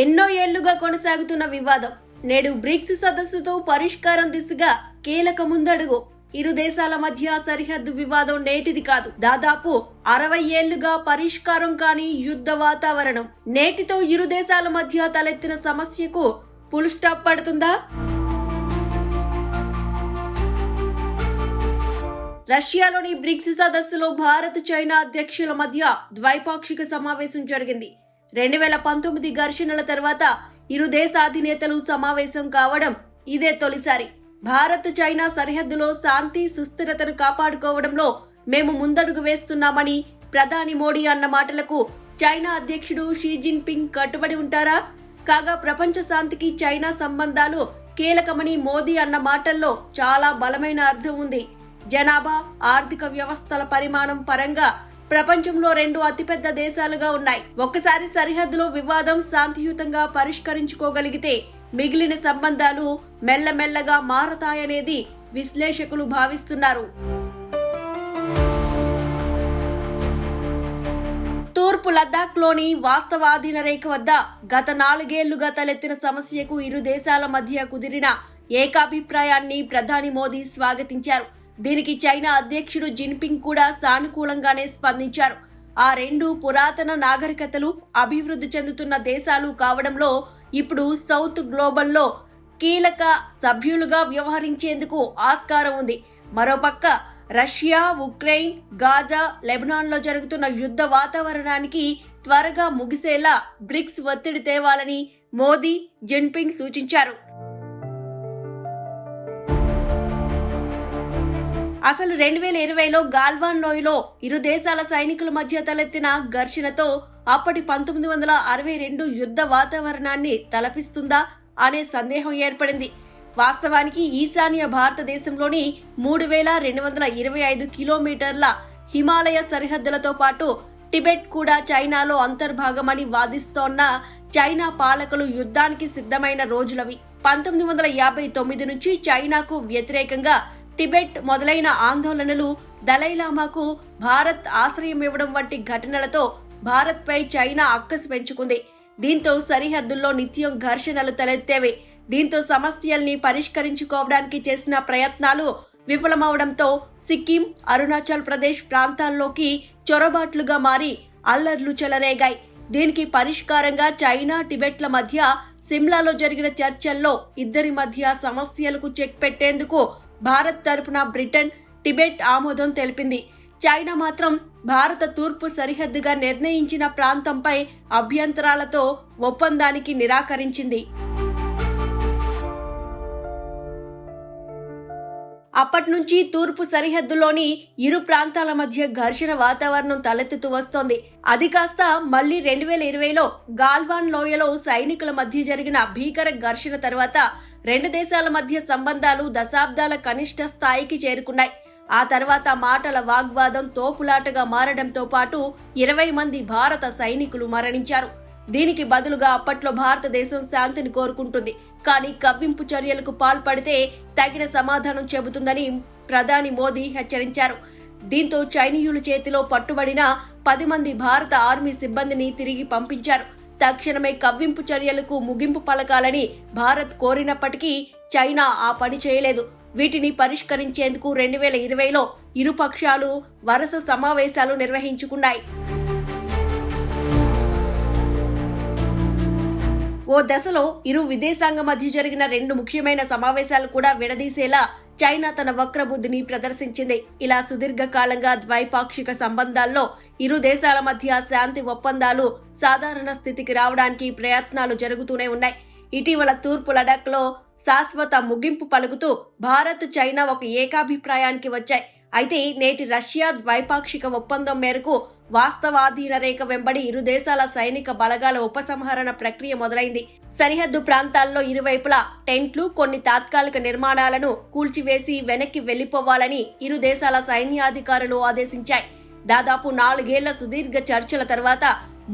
ఎన్నో ఏళ్లుగా కొనసాగుతున్న వివాదం నేడు బ్రిక్స్ సదస్సుతో పరిష్కారం దిశగా కీలక ముందడుగు. ఇరు దేశాల మధ్య సరిహద్దు వివాదం నేటిది కాదు, దాదాపు 60 ఏళ్లుగా పరిష్కారం కాని యుద్ధ వాతావరణం. నేటితో ఇరు దేశాల మధ్య తలెత్తిన సమస్యకు ఫుల్ స్టాప్ పడుతుందా? రష్యాలోని బ్రిక్స్ సదస్సులో భారత్ చైనా అధ్యక్షుల మధ్య ద్వైపాక్షిక సమావేశం జరిగింది. 2019 ఘర్షణల తర్వాత ఇరు దేశ అధినేతలు సమావేశం కావడం ఇదే తొలిసారి. భారత్ చైనా సరిహద్దులో శాంతి సుస్థిరతను కాపాడుకోవడంలో మేము ముందడుగు వేస్తున్నామని ప్రధాని మోడీ అన్న మాటలకు చైనా అధ్యక్షుడు షీ జిన్పింగ్ కట్టుబడి ఉంటారా? కాగా ప్రపంచ శాంతికి చైనా సంబంధాలు కీలకమని మోదీ అన్న మాటల్లో చాలా బలమైన అర్థం ఉంది. జనాభా, ఆర్థిక వ్యవస్థల పరిమాణం పరంగా ప్రపంచంలో 2 అతిపెద్ద దేశాలుగా ఉన్నాయి. ఒక్కసారి సరిహద్దులో వివాదం శాంతియుతంగా పరిష్కరించుకోగలిగితే మిగిలిన సంబంధాలు మెల్లమెల్లగా మారతాయనేది విశ్లేషకులు భావిస్తున్నారు. తూర్పు లద్దాఖ్లోని వాస్తవాధీన రేఖ వద్ద గత 4 ఏళ్లుగా తలెత్తిన సమస్యకు ఇరు దేశాల మధ్య కుదిరిన ఏకాభిప్రాయాన్ని ప్రధాని మోదీ స్వాగతించారు. దీనికి చైనా అధ్యక్షుడు జిన్పింగ్ కూడా సానుకూలంగానే స్పందించారు. ఆ 2 పురాతన నాగరికతలు అభివృద్ధి చెందుతున్న దేశాలు కావడంలో ఇప్పుడు సౌత్ గ్లోబల్లో కీలక సభ్యులుగా వ్యవహరించేందుకు ఆస్కారం ఉంది. మరోపక్క రష్యా, ఉక్రెయిన్, గాజా, లెబనాన్లో జరుగుతున్న యుద్ధ వాతావరణానికి త్వరగా ముగిసేలా బ్రిక్స్ ఒత్తిడి తేవాలని మోదీ, జిన్పింగ్ సూచించారు. అసలు 2020లో గాల్వాన్ లోయలో ఇరు దేశాల సైనికుల మధ్య తలెత్తిన ఘర్షణతో అప్పటి 1962 యుద్ధ వాతావరణాన్ని తలపిస్తుందా అనే సందేహం ఏర్పడింది. వాస్తవానికి ఈశాన్య భారతదేశంలోని 3225 కిలోమీటర్ల హిమాలయ సరిహద్దులతో పాటు టిబెట్ కూడా చైనాలో అంతర్భాగమని వాదిస్తోన్న చైనా పాలకులు యుద్ధానికి సిద్ధమైన రోజులవి. 1959 నుంచి చైనాకు వ్యతిరేకంగా టిబెట్ మొదలైన ఆందోళనలు, దలైలామాకు భారత్ ఆశ్రయం ఇవ్వడం వంటి ఘటనలతో భారత్పై చైనా అక్కసు పెంచుకుంది. దీంతో సరిహద్దుల్లో నిత్యం ఘర్షణలు తలెత్తేవి. దీంతో సమస్యల్ని పరిష్కరించుకోవడానికి చేసిన ప్రయత్నాలు విఫలమవడంతో సిక్కిం, అరుణాచల్ ప్రదేశ్ ప్రాంతాల్లోకి చొరబాట్లుగా మారి అల్లర్లు చెలరేగాయి. దీనికి పరిష్కారంగా చైనా, టిబెట్ల మధ్య సిమ్లాలో జరిగిన చర్చల్లో ఇద్దరి మధ్య సమస్యలకు చెక్ పెట్టేందుకు భారత్ తరపున బ్రిటన్, టిబెట్ ఆమోదం తెలిపింది. చైనా మాత్రం భారత తూర్పు సరిహద్దుగా నిర్ణయించిన ప్రాంతంపై అభ్యంతరాలతో ఒప్పందానికి నిరాకరించింది. అప్పట్నుంచి తూర్పు సరిహద్దులోని ఇరు ప్రాంతాల మధ్య ఘర్షణ వాతావరణం తలెత్తుతూ వస్తోంది. అది కాస్త మళ్లీ 2020లో గాల్వాన్ లోయలో సైనికుల మధ్య జరిగిన భీకర ఘర్షణ తర్వాత 2 దేశాల మధ్య సంబంధాలు దశాబ్దాల కనిష్ట స్థాయికి చేరుకున్నాయి. ఆ తర్వాత మాటల వాగ్వాదం తోపులాటగా మారడంతో పాటు 20 మంది భారత సైనికులు మరణించారు. దీనికి బదులుగా అప్పట్లో భారతదేశం శాంతిని కోరుకుంటుంది, కానీ కవ్వింపు చర్యలకు పాల్పడితే తగిన సమాధానం చెబుతుందని ప్రధాని మోదీ హెచ్చరించారు. దీంతో చైనీయుల చేతిలో పట్టుబడిన 10 మంది భారత ఆర్మీ సిబ్బందిని తిరిగి పంపించారు. తక్షణమే కవ్వింపు చర్యలకు ముగింపు పలకాలని భారత్ కోరినప్పటికీ చైనా ఆ పని చేయలేదు. వీటిని పరిష్కరించేందుకు 2020లో ఇరు పక్షాలు వరుస సమావేశాలు నిర్వహించుకున్నాయి. ఓ దశలో ఇరు విదేశాంగ మధ్య జరిగిన 2 ముఖ్యమైన సమావేశాలు కూడా విడదీసేలా చైనా తన వక్రబుద్ధిని ప్రదర్శించింది. ఇలా సుదీర్ఘకాలంగా ద్వైపాక్షిక సంబంధాల్లో ఇరు దేశాల మధ్య శాంతి ఒప్పందాలు సాధారణ స్థితికి రావడానికి ప్రయత్నాలు జరుగుతూనే ఉన్నాయి. ఇటీవల తూర్పు లడాఖ్లో శాశ్వత ముగింపు పలుకుతూ భారత్, చైనా ఒక ఏకాభిప్రాయానికి వచ్చాయి. అయితే నేటి రష్యా ద్వైపాక్షిక ఒప్పందం మేరకు వాస్తవాధీన రేఖ వెంబడి ఇరు దేశాల సైనిక బలగాల ఉపసంహరణ ప్రక్రియ మొదలైంది. సరిహద్దు ప్రాంతాల్లో ఇరువైపులా టెంట్లు, కొన్ని తాత్కాలిక నిర్మాణాలను కూల్చివేసి వెనక్కి వెళ్లిపోవాలని ఇరు దేశాల సైన్యాధికారులు ఆదేశించాయి. దాదాపు 4 ఏళ్ల సుదీర్ఘ చర్చల తర్వాత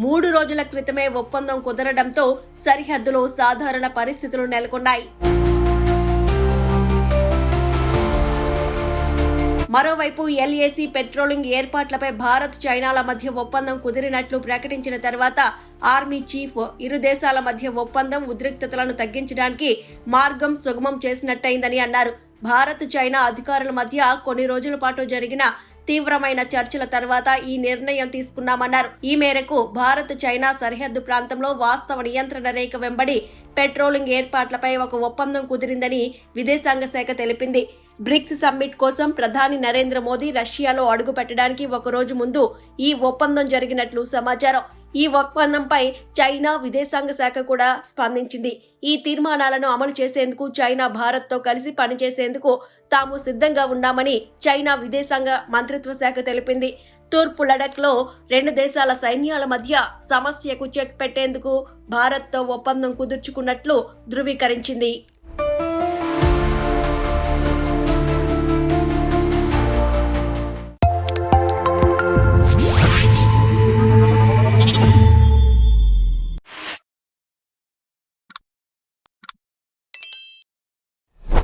3 రోజుల క్రితమే ఒప్పందం కుదరడంతో సరిహద్దులో సాధారణ పరిస్థితులు నెలకొన్నాయి. మరోవైపు ఎల్ఏసీ పెట్రోలింగ్ ఏర్పాట్లపై భారత్ చైనాల మధ్య ఒప్పందం కుదిరినట్లు ప్రకటించిన తర్వాత ఆర్మీ చీఫ్ ఇరు దేశాల మధ్య ఒప్పందం ఉద్రిక్తతలను తగ్గించడానికి మార్గం సుగమం చేసినట్టయిందని అన్నారు. భారత్ చైనా అధికారుల మధ్య కొన్ని రోజుల పాటు జరిగిన తీవ్రమైన చర్చల తర్వాత ఈ నిర్ణయం తీసుకున్నామన్నారు. ఈ మేరకు భారత్ చైనా సరిహద్దు ప్రాంతంలో వాస్తవ నియంత్రణ రేఖ వెంబడి పెట్రోలింగ్ ఏర్పాట్లపై ఒక ఒప్పందం కుదిరిందని విదేశాంగ శాఖ తెలిపింది. బ్రిక్స్ సమ్మిట్ కోసం ప్రధాని నరేంద్ర మోదీ రష్యాలో అడుగు పెట్టడానికి ఒక రోజు ముందు ఈ ఒప్పందం జరిగినట్లు సమాచారం. ఈ ఒప్పందంపై చైనా విదేశాంగ శాఖ కూడా స్పందించింది. ఈ తీర్మానాలను అమలు చేసేందుకు చైనా భారత్తో కలిసి పనిచేసేందుకు తాము సిద్ధంగా ఉన్నామని చైనా విదేశాంగ మంత్రిత్వ శాఖ తెలిపింది. తూర్పు లడఖ్లో 2 దేశాల సైన్యాల మధ్య సమస్యకు చెక్ పెట్టేందుకు భారత్తో ఒప్పందం కుదుర్చుకున్నట్లు ధృవీకరించింది.